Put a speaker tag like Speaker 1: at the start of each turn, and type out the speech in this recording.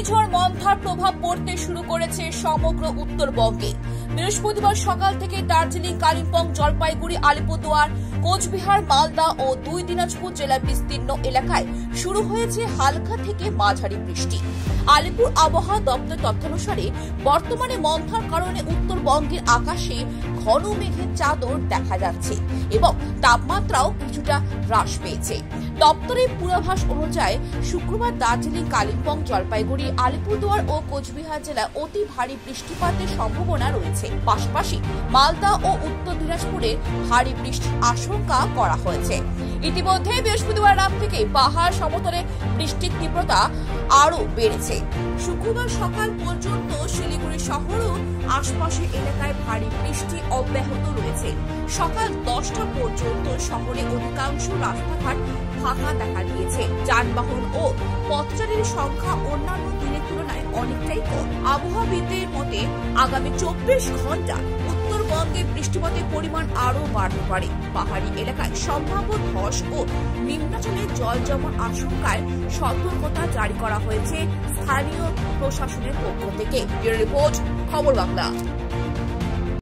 Speaker 1: ঘূর্ণিঝড় মন্থার প্রভাব পড়তে শুরু করেছে সমগ্র উত্তরবঙ্গে। বৃহস্পতিবার সকাল থেকে দার্জিলিং, কালিম্পং, জলপাইগুড়ি, আলিপুরদুয়ার, কোচবিহার, মালদা ও 2 দিনাজপুর জেলার বিস্তীর্ণ এলাকায় শুরু হয়েছে হালকা থেকে মাঝারি বৃষ্টি। আলিপুর আবহাওয়া দপ্তর তথ্যানুসারে বর্তমানে মন্থার কারণে উত্তরবঙ্গের আকাশে ঘন মেঘের চাদর দেখা যাচ্ছে এবং তাপমাত্রাও কিছুটা হ্রাস পেয়েছে। দপ্তরের পূর্বাভাস অনুযায়ী শুক্রবার দার্জিলিং, কালিম্পং, জলপাইগুড়ি, আলিপুরদুয়ার ও কোচবিহার জেলায় অতি ভারী বৃষ্টিপাতের সম্ভাবনা রয়েছে। পাশাপাশি মালদা ও উত্তর দিনাজপুরে ভারী বৃষ্টির আশঙ্কা করা হয়েছে। ইতিমধ্যে বৃহস্পতিবার রাত থেকে পাহাড় সমতলে বৃষ্টির তীব্রতা আরও বেড়েছে। শুক্রবার সকাল পর্যন্ত শিলিগুড়ি শহর ও আশপাশের এলাকায় ভারী বৃষ্টি অব্যাহত রয়েছে। সকাল 10টা পর্যন্ত শহরে অধিকাংশ রাস্তাঘাট ফাঁকা দেখা দিয়েছে। যানবাহন ও পথচারীর সংখ্যা অন্যান্য দিনের তুলনায় অনেকটাই কম। আবহাওয়াবিদদের মতে আগামী 24 ঘন্টা উত্তরবঙ্গে বৃষ্টিপাতের পরিমাণ আরও বাড়তে পারে। পাহাড়ি এলাকায় সম্ভাব্য ধস ও নিম্নাঞ্চলে জল জমার আশঙ্কায় সতর্কতা জারি করা হয়েছে স্থানীয় প্রশাসনের পক্ষ থেকে। রিপোর্ট, খবর বাংলা।